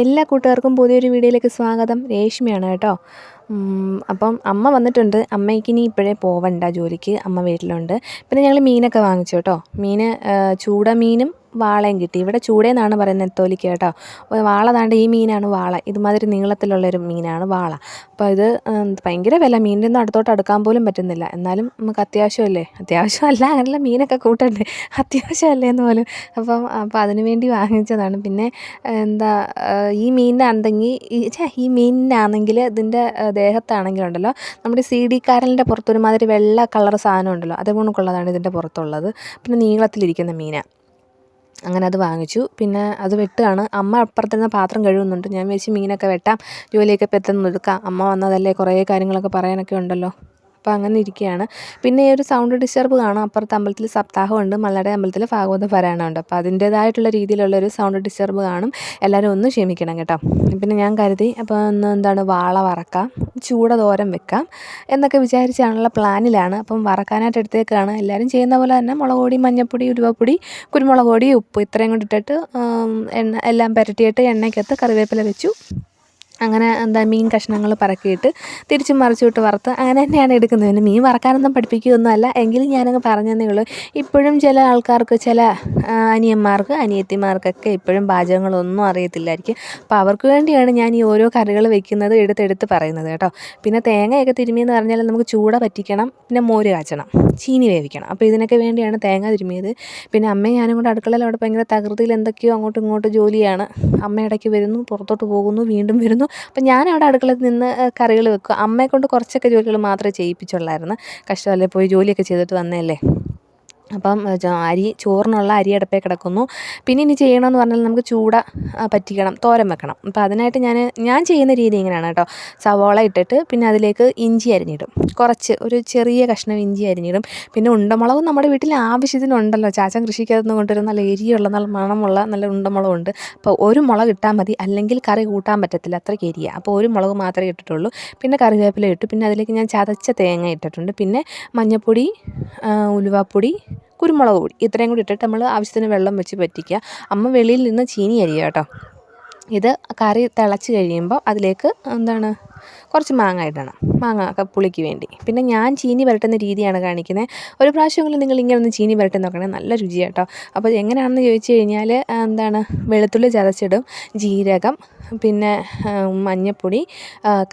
എല്ലാ കൂട്ടുകാർക്കും പുതിയൊരു വീഡിയോയിലേക്ക് സ്വാഗതം. രേഷ്മയാണ് കേട്ടോ. അപ്പം അമ്മ വന്നിട്ടുണ്ട്. അമ്മയ്ക്ക് ഇനി ഇപ്പോഴേ പോവണ്ട ജോലിക്ക്, അമ്മ വീട്ടിലുണ്ട്. പിന്നെ ഞങ്ങൾ മീനൊക്കെ വാങ്ങിച്ചു കേട്ടോ. ചൂട മീനും വാളയും കിട്ടി. ഇവിടെ ചൂടയെന്നാണ് പറയുന്നത്, നെത്തോലിക്ക് കേട്ടോ. വാള താണ്ട് ഈ മീനാണ് വാള. ഇതുമാതിരി നീളത്തിലുള്ളൊരു മീനാണ് വാള. അപ്പോൾ ഇത് ഭയങ്കര വില. മീനിൻ്റെ ഒന്നും അടുത്തോട്ട് അടുക്കാൻ പോലും പറ്റുന്നില്ല. എന്നാലും നമുക്ക് അത്യാവശ്യമല്ലേ, അത്യാവശ്യമല്ല അങ്ങനെയുള്ള മീനൊക്കെ കൂട്ടണ്ടേ, അത്യാവശ്യമല്ലേ എന്ന് പോലും. അപ്പോൾ അതിന് വേണ്ടി വാങ്ങിച്ചതാണ്. പിന്നെ എന്താ ഈ മീനിനാണെങ്കിൽ ഇതിൻ്റെ ദേഹത്താണെങ്കിലുണ്ടല്ലോ, നമ്മുടെ CD കാരലിൻ്റെ പുറത്തൊരുമാതിരി വെള്ള കളർ സാധനം ഉണ്ടല്ലോ, അതുകൊണ്ടുള്ളതാണ് ഇതിൻ്റെ പുറത്തുള്ളത്. പിന്നെ നീളത്തിലിരിക്കുന്ന മീനാണ്. അങ്ങനെ അത് വാങ്ങിച്ചു. പിന്നെ അത് വെട്ടുകയാണ്. അമ്മ അപ്പുറത്തിരുന്ന പാത്രം കഴുകുന്നുണ്ട്. ഞാൻ വിചാരിച്ചു മീനൊക്കെ വെട്ടാം, ജോലിയൊക്കെ പെട്ടെന്ന് ഒതുക്കാം. അമ്മ വന്നതല്ലേ, കുറേ കാര്യങ്ങളൊക്കെ പറയാനൊക്കെ ഉണ്ടല്ലോ. അപ്പോൾ അങ്ങനെ ഇരിക്കുകയാണ്. പിന്നെ ഈ ഒരു സൗണ്ട് ഡിസ്റ്റർബ് കാണാം. അപ്പുറത്തെ അമ്പലത്തിൽ സപ്താഹമുണ്ട്, മല്ലട അമ്പലത്തിൽ ഭാഗവത പാരായണമുണ്ട്. അപ്പോൾ അതിൻ്റേതായിട്ടുള്ള രീതിയിലുള്ളൊരു സൗണ്ട് ഡിസ്റ്റർബ് കാണും. എല്ലാവരും ഒന്ന് ക്ഷമിക്കണം കേട്ടോ. പിന്നെ ഞാൻ കരുതി അപ്പോൾ വാള വറക്കാം, ചൂട തോരൻ വെക്കാം എന്നൊക്കെ വിചാരിച്ചാണുള്ള പ്ലാനിലാണ്. അപ്പം വറക്കാനായിട്ട് എടുത്തേക്കാണ്. എല്ലാവരും ചെയ്യുന്ന പോലെ തന്നെ മുളക് പൊടി, മഞ്ഞൾപ്പൊടി, ഉലുവപ്പൊടി, കുരുമുളക് പൊടി, ഉപ്പ് ഇത്രയും കൂടി ഇട്ടിട്ട് എല്ലാം പുരട്ടിയിട്ട് എണ്ണയ്ക്കകത്ത് കറിവേപ്പില വെച്ചു. അങ്ങനെ മീൻ കഷ്ണങ്ങൾ പറക്കിയിട്ട് തിരിച്ചും മറിച്ചിട്ട് വറുത്ത് അങ്ങനെ തന്നെയാണ് എടുക്കുന്നത്. പിന്നെ മീൻ വറക്കാനൊന്നും പഠിപ്പിക്കുകയൊന്നുമല്ല, എങ്കിലും ഞാനങ്ങ് പറഞ്ഞതേ ഉള്ളൂ. ഇപ്പോഴും ചില ആൾക്കാർക്ക്, ചില അനിയന്മാർക്ക്, അനിയത്തിമാർക്കൊക്കെ ഇപ്പോഴും പാചകങ്ങളൊന്നും അറിയത്തില്ലായിരിക്കും. അപ്പോൾ അവർക്ക് വേണ്ടിയാണ് ഞാൻ ഈ ഓരോ കറികൾ വെക്കുന്നത് എടുത്തെടുത്ത് പറയുന്നത് കേട്ടോ. പിന്നെ തേങ്ങയൊക്കെ തിരുമിയെന്ന് പറഞ്ഞാൽ നമുക്ക് ചൂട പറ്റിക്കണം, പിന്നെ മോര് കാച്ചണം, ചീനി വേവിക്കണം. അപ്പോൾ ഇതിനൊക്കെ വേണ്ടിയാണ് തേങ്ങ തിരുമിയത്. പിന്നെ അമ്മയും ഞാനും കൂടെ അടുക്കളയിൽ അവിടെ ഭയങ്കര തകൃതിയിൽ എന്തൊക്കെയോ അങ്ങോട്ടും ഇങ്ങോട്ടും ജോലിയാണ്. അമ്മ ഇടയ്ക്ക് വരുന്നു, പുറത്തോട്ട് പോകുന്നു, വീണ്ടും വരുന്നു. അപ്പം ഞാനവിടെ അടുക്കളയിൽ നിന്ന് കറികൾ വെക്കുക. അമ്മയെക്കൊണ്ട് കുറച്ചൊക്കെ ജോലികൾ മാത്രമേ ചെയ്യിപ്പിച്ചുള്ളായിരുന്നു. കഷ്ടമല്ലേ, പോയി ജോലിയൊക്കെ ചെയ്തിട്ട് വന്നതല്ലേ. അപ്പം ചോറിനുള്ള അരി അടുപ്പേ കിടക്കുന്നു. പിന്നെ ഇനി ചെയ്യണമെന്ന് പറഞ്ഞാൽ നമുക്ക് ചൂട പറ്റിക്കണം, തോരൻ വെക്കണം. അപ്പോൾ അതിനായിട്ട് ഞാൻ ചെയ്യുന്ന രീതി ഇങ്ങനെയാണ് കേട്ടോ. സവോള ഇട്ടിട്ട് പിന്നെ അതിലേക്ക് ഇഞ്ചി അരിഞ്ഞിടും, ഒരു ചെറിയ കഷ്ണം ഇഞ്ചി അരിഞ്ഞിടും. പിന്നെ ഉണ്ടമുളകും നമ്മുടെ വീട്ടിൽ ആവശ്യത്തിനുണ്ടല്ലോ. ചാച്ചൻ കൃഷിക്കകത്ത് കൊണ്ടുവരുന്ന നല്ല എരിയുള്ള, നല്ല മണമുള്ള നല്ല ഉണ്ടമുളകുണ്ട്. അപ്പോൾ ഒരു മുളക് ഇട്ടാൽ മതി, അല്ലെങ്കിൽ കറി കൂട്ടാൻ പറ്റത്തില്ല, അത്രയ്ക്ക് എരിയാണ്. അപ്പോൾ ഒരു മുളക് മാത്രമേ ഇട്ടിട്ടുള്ളൂ. പിന്നെ കറിവേപ്പില ഇട്ടു. പിന്നെ അതിലേക്ക് ഞാൻ ചതച്ച തേങ്ങ ഇട്ടിട്ടുണ്ട്. പിന്നെ മഞ്ഞൾപ്പൊടി, ഉലുവാപ്പൊടി, കുരുമുളക് പൊടി ഇത്രയും കൂടി ഇട്ടിട്ട് നമ്മൾ ആവശ്യത്തിന് വെള്ളം വെച്ച് പറ്റിക്കുക. അമ്മ വെളിയിൽ നിന്ന് ചീനി അരിയുക കേട്ടോ. ഇത് കറി തിളച്ച് കഴിയുമ്പോൾ അതിലേക്ക് കുറച്ച് മാങ്ങ ഇടണം, മാങ്ങ പുളിക്ക് വേണ്ടി. പിന്നെ ഞാൻ ചീനി പുരട്ടുന്ന രീതിയാണ് കാണിക്കുന്നത്. ഒരു പ്രാവശ്യമെങ്കിലും നിങ്ങൾ ഇങ്ങനെ ഒന്ന് ചീനി പുരട്ടി നോക്കണേ, നല്ല രുചിയാണ് കേട്ടോ. അപ്പോൾ എങ്ങനെയാണെന്ന് ചോദിച്ചു കഴിഞ്ഞാൽ വെളുത്തുള്ളി ചതച്ചിടും, ജീരകം, പിന്നെ മഞ്ഞൾപ്പൊടി,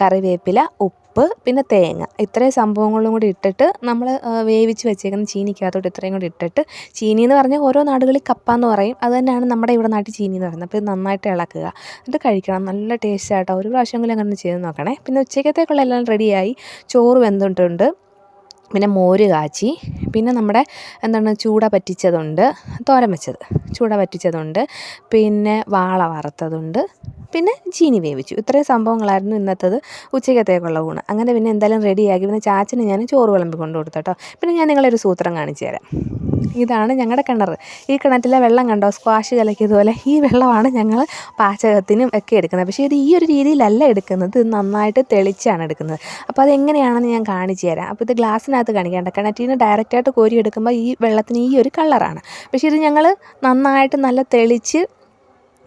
കറിവേപ്പില, ഉപ്പ്, പിന്നെ തേങ്ങ, ഇത്രയും സംഭവങ്ങളും കൂടി ഇട്ടിട്ട് നമ്മൾ വേവിച്ച് വെച്ചേക്കുന്ന ചീനിക്കകത്തോട്ട് ഇത്രയും കൂടി ഇട്ടിട്ട്, ചീനി എന്ന് പറഞ്ഞാൽ ഓരോ നാടുകളിൽ കപ്പ എന്ന് പറയും, അത് തന്നെയാണ് നമ്മുടെ ഇവിടെ നാട്ടിൽ ചീനി എന്ന് പറയുന്നത്. അപ്പോൾ ഇത് നന്നായിട്ട് ഇളക്കുക, എന്നിട്ട് കഴിക്കണം. നല്ല ടേസ്റ്റ് ആട്ടോ. ഒരു പ്രാവശ്യമെങ്കിലും അങ്ങനെ ചെയ്ത് നോക്കണേ. പിന്നെ ഉച്ചക്കത്തേക്കുള്ള എല്ലാം റെഡിയായി. ചോറ് വെന്തിട്ടുണ്ട്. പിന്നെ മോര് കാച്ചി, പിന്നെ നമ്മുടെ ചൂട പറ്റിച്ചതുണ്ട്, തോരൻ വെച്ചത് ചൂട പറ്റിച്ചതുണ്ട്, പിന്നെ വാള വറുത്തതുണ്ട്, പിന്നെ ചീനി വേവിച്ചു. ഇത്രയും സംഭവങ്ങളായിരുന്നു ഇന്നത്തേത് ഉച്ചക്കത്തേക്കുള്ള ഊണ്. അങ്ങനെ പിന്നെ എന്തായാലും റെഡിയാക്കി. പിന്നെ ചാച്ചന് ഞാൻ ചോറ് വിളമ്പി കൊണ്ടു കൊടുത്തു കേട്ടോ. പിന്നെ ഞാൻ നിങ്ങളൊരു സൂത്രം കാണിച്ചു തരാം. ഇതാണ് ഞങ്ങളുടെ കിണർ. ഈ കിണറ്റിലെ വെള്ളം കണ്ടോ, സ്ക്വാഷ് കലക്കിയതുപോലെ. ഈ വെള്ളമാണ് ഞങ്ങൾ പാചകത്തിനും ഒക്കെ എടുക്കുന്നത്. പക്ഷേ ഇത് ഈ ഒരു രീതിയിലല്ല എടുക്കുന്നത്, ഇത് നന്നായിട്ട് തെളിച്ചാണ് എടുക്കുന്നത്. അപ്പോൾ അതെങ്ങനെയാണെന്ന് ഞാൻ കാണിച്ചു തരാം. അപ്പോൾ ഇത് ഗ്ലാസ്സിനകത്ത് കാണിക്കേണ്ട, കിണറ്റിൽ നിന്ന് ഡയറക്റ്റായിട്ട് കോരി എടുക്കുമ്പോൾ ഈ വെള്ളത്തിന് ഈ ഒരു കളറാണ്. പക്ഷേ ഇത് ഞങ്ങൾ നന്നായിട്ട് നല്ല തെളിച്ച്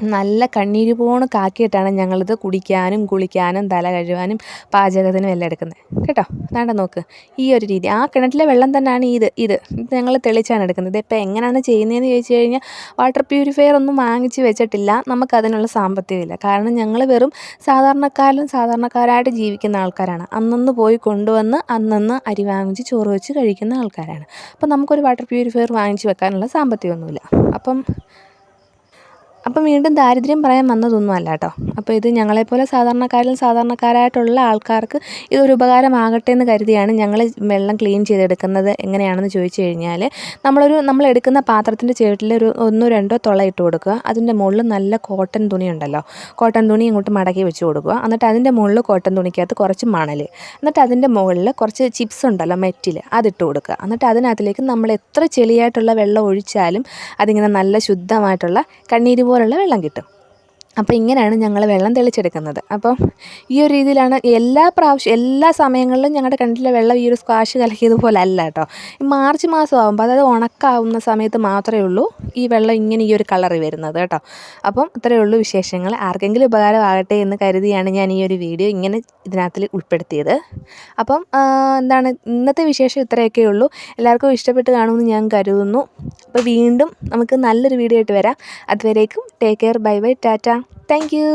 നല്ല കണ്ണീര് പോണ് കാക്കിയിട്ടാണ് ഞങ്ങളിത് കുടിക്കാനും കുളിക്കാനും തല കഴുകാനും പാചകത്തിനും എല്ലാം എടുക്കുന്നത് കേട്ടോ. വേണ്ട നോക്ക്, ഈ ഒരു രീതി. ആ കിണറ്റിലെ വെള്ളം തന്നെയാണ് ഇത് ഞങ്ങൾ തെളിച്ചാണ് എടുക്കുന്നത്. ഇതിപ്പോൾ എങ്ങനെയാണ് ചെയ്യുന്നതെന്ന് ചോദിച്ചു കഴിഞ്ഞാൽ, വാട്ടർ പ്യൂരിഫയർ ഒന്നും വാങ്ങിച്ച് വെച്ചിട്ടില്ല, നമുക്കതിനുള്ള സാമ്പത്തികമില്ല. കാരണം ഞങ്ങൾ വെറും സാധാരണക്കാരായിട്ട് ജീവിക്കുന്ന ആൾക്കാരാണ്. അന്നന്ന് പോയി കൊണ്ടുവന്ന് അന്നന്ന് അരി വാങ്ങിച്ച് ചോറ് വെച്ച് കഴിക്കുന്ന ആൾക്കാരാണ്. അപ്പം നമുക്കൊരു വാട്ടർ പ്യൂരിഫയർ വാങ്ങിച്ച് വെക്കാനുള്ള സാമ്പത്തികമൊന്നുമില്ല. അപ്പം വീണ്ടും ദാരിദ്ര്യം പറയാൻ വന്നതൊന്നും അല്ല കേട്ടോ. അപ്പോൾ ഇത് ഞങ്ങളെപ്പോലെ സാധാരണക്കാരായിട്ടുള്ള ആൾക്കാർക്ക് ഇതൊരു ഉപകാരമാകട്ടെ എന്ന് കരുതിയാണ് ഞങ്ങൾ വെള്ളം ക്ലീൻ ചെയ്തെടുക്കുന്നത്. എങ്ങനെയാണെന്ന് ചോദിച്ചു കഴിഞ്ഞാൽ, നമ്മളെടുക്കുന്ന പാത്രത്തിൻ്റെ ചുവട്ടിൽ ഒരു 1-2 തുള ഇട്ട് കൊടുക്കുക. അതിൻ്റെ മുകളിൽ നല്ല കോട്ടൺ തുണി ഉണ്ടല്ലോ, കോട്ടൺ തുണി ഇങ്ങോട്ട് മടക്കി വെച്ച് കൊടുക്കുക. എന്നിട്ട് അതിൻ്റെ മുകളിൽ കോട്ടൺ തുണിക്കകത്ത് കുറച്ച് മണൽ, എന്നിട്ട് അതിൻ്റെ മുകളിൽ കുറച്ച് ചിപ്സ് ഉണ്ടല്ലോ, മെറ്റിൽ, അതിട്ട് കൊടുക്കുക. എന്നിട്ട് അതിനകത്തിലേക്ക് നമ്മൾ എത്ര ചെളിയായിട്ടുള്ള വെള്ളം ഒഴിച്ചാലും അതിങ്ങനെ നല്ല ശുദ്ധമായിട്ടുള്ള കണ്ണീര് പോലുള്ള വെള്ളം കിട്ടും. അപ്പോൾ ഇങ്ങനെയാണ് ഞങ്ങൾ വെള്ളം തെളിച്ചെടുക്കുന്നത്. അപ്പം ഈ ഒരു രീതിയിലാണ് എല്ലാ സമയങ്ങളിലും ഞങ്ങളുടെ കിണറ്റിലെ വെള്ളം ഈ ഒരു സ്ക്വാഷ് കലക്കിയതുപോലെ അല്ല കേട്ടോ. ഈ മാർച്ച് മാസമാകുമ്പോൾ, അതായത് ഉണക്കാവുന്ന സമയത്ത് മാത്രമേ ഉള്ളൂ ഈ വെള്ളം ഇങ്ങനെ ഈ ഒരു കളറിൽ വരുന്നത് കേട്ടോ. അപ്പം ഇത്രയേ ഉള്ളൂ വിശേഷങ്ങൾ. ആർക്കെങ്കിലും ഉപകാരമാകട്ടെ എന്ന് കരുതിയാണ് ഞാൻ ഈ ഒരു വീഡിയോ ഇങ്ങനെ ഇതിനകത്തിൽ ഉൾപ്പെടുത്തിയത്. അപ്പം ഇന്നത്തെ വിശേഷം ഇത്രയൊക്കെ ഉള്ളൂ. എല്ലാവർക്കും ഇഷ്ടപ്പെട്ട് കാണുമെന്ന് ഞാൻ കരുതുന്നു. അപ്പോൾ വീണ്ടും നമുക്ക് നല്ലൊരു വീഡിയോ ആയിട്ട് വരാം. അതുവരേക്കും take care, bye bye, Tata, thank you.